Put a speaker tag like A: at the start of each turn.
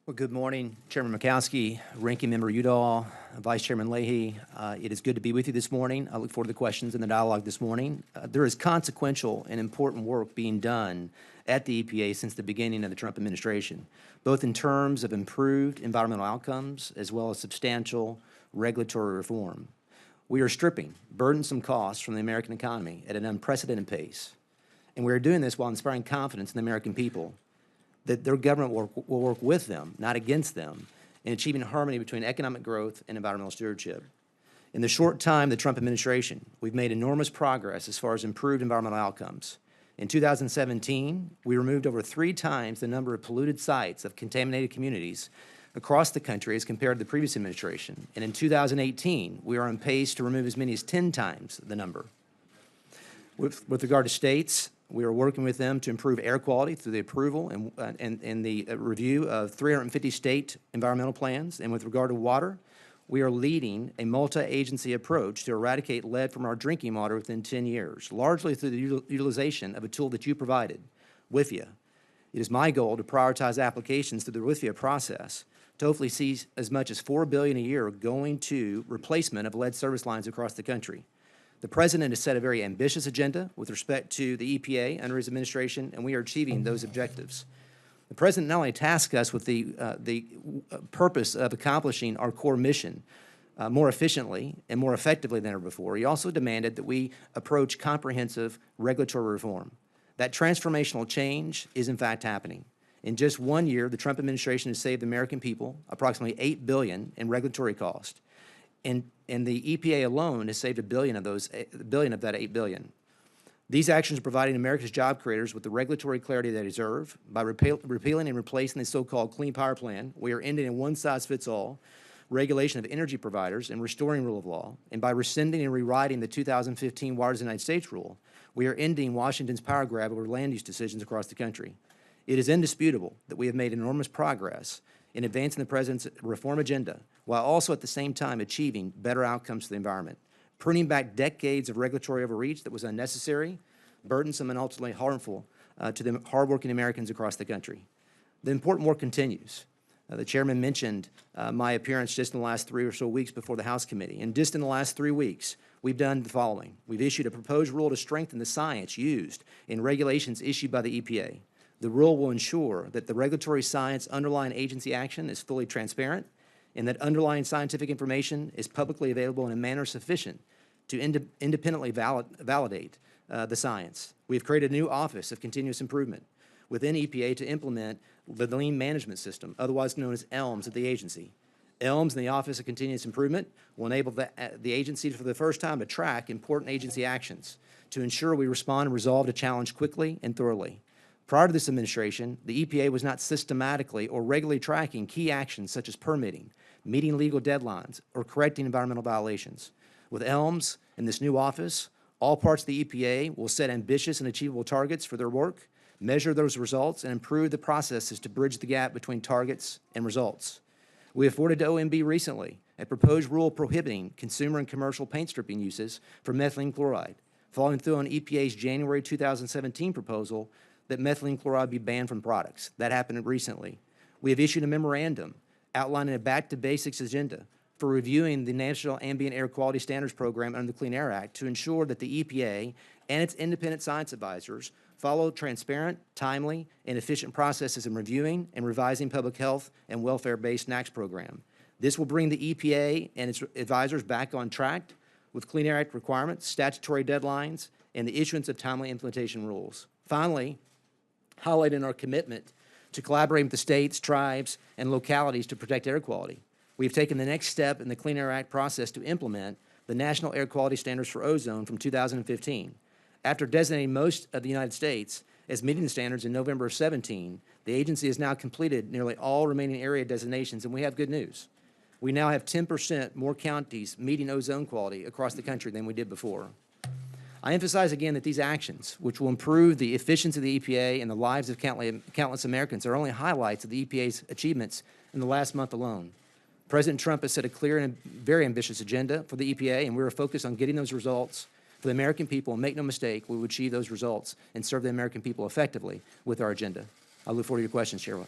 A: Well, good morning, Chairman Murkowski, Ranking Member Udall, Vice Chairman Leahy. It is good to be with you this morning. I look forward to the questions and the dialogue this morning. There is consequential and important work being done at the EPA since the beginning of the Trump administration, both in terms of improved environmental outcomes as well as substantial regulatory reform. We are stripping burdensome costs from the American economy at an unprecedented pace, and we are doing this while inspiring confidence in the American people that their government will work with them, not against them, in achieving harmony between economic growth and environmental stewardship. In the short time of the Trump administration, we've made enormous progress as far as improved environmental outcomes. In 2017, we removed over 3 times the number of polluted sites of contaminated communities across the country as compared to the previous administration. And in 2018, we are on pace to remove as many as 10 times the number. With regard to states, we are working with them to improve air quality through the approval and the review of 350 state environmental plans. And with regard to water, we are leading a multi-agency approach to eradicate lead from our drinking water within 10 years, largely through the utilization of a tool that you provided, WIFIA. It is my goal to prioritize applications through the WIFIA process to hopefully see as much as $4 billion a year going to replacement of lead service lines across the country. The President has set a very ambitious agenda with respect to the EPA under his administration, and we are achieving those objectives. The President not only tasked us with the purpose of accomplishing our core mission more efficiently and more effectively than ever before, he also demanded that we approach comprehensive regulatory reform. That transformational change is in fact happening. In just 1 year, the Trump administration has saved the American people approximately $8 billion in regulatory cost. And the EPA alone has saved $1 billion of that $8 billion. These actions are providing America's job creators with the regulatory clarity they deserve. By repealing and replacing the so-called Clean Power Plan, we are ending a one-size-fits-all regulation of energy providers and restoring rule of law. And by rescinding and rewriting the 2015 Waters of the United States rule, we are ending Washington's power grab over land use decisions across the country. It is indisputable that we have made enormous progress in advancing the President's reform agenda, while also at the same time achieving better outcomes for the environment, pruning back decades of regulatory overreach that was unnecessary, burdensome, and ultimately harmful to the hardworking Americans across the country. The important work continues. The Chairman mentioned my appearance just in the last 3 or so weeks before the House Committee. And just in the last 3 weeks, we've done the following. We've issued a proposed rule to strengthen the science used in regulations issued by the EPA. The rule will ensure that the regulatory science underlying agency action is fully transparent and that underlying scientific information is publicly available in a manner sufficient to independently validate the science. We have created a new Office of Continuous Improvement within EPA to implement the Lean Management System, otherwise known as ELMS at the agency. ELMS and the Office of Continuous Improvement will enable the agency for the first time to track important agency actions to ensure we respond and resolve the challenge quickly and thoroughly. Prior to this administration, the EPA was not systematically or regularly tracking key actions such as permitting, meeting legal deadlines, or correcting environmental violations. With ELMS and this new office, all parts of the EPA will set ambitious and achievable targets for their work, measure those results, and improve the processes to bridge the gap between targets and results. We afforded to OMB recently a proposed rule prohibiting consumer and commercial paint stripping uses for methylene chloride, following through on EPA's January 2017 proposal that methylene chloride be banned from products. That happened recently. We have issued a memorandum outlining a back-to-basics agenda for reviewing the National Ambient Air Quality Standards Program under the Clean Air Act to ensure that the EPA and its independent science advisors follow transparent, timely, and efficient processes in reviewing and revising public health and welfare-based NAAQS program. This will bring the EPA and its advisors back on track with Clean Air Act requirements, statutory deadlines, and the issuance of timely implementation rules. Finally, highlighting our commitment to collaborate with the states, tribes, and localities to protect air quality. We've taken the next step in the Clean Air Act process to implement the National Air Quality Standards for ozone from 2015. After designating most of the United States as meeting the standards in November of 17, the agency has now completed nearly all remaining area designations, and we have good news. We now have 10% more counties meeting ozone quality across the country than we did before. I emphasize again that these actions, which will improve the efficiency of the EPA and the lives of countless Americans, are only highlights of the EPA's achievements in the last month alone. President Trump has set a clear and very ambitious agenda for the EPA, and we are focused on getting those results for the American people. And make no mistake, we will achieve those results and serve the American people effectively with our agenda. I look forward to your questions, Chairman.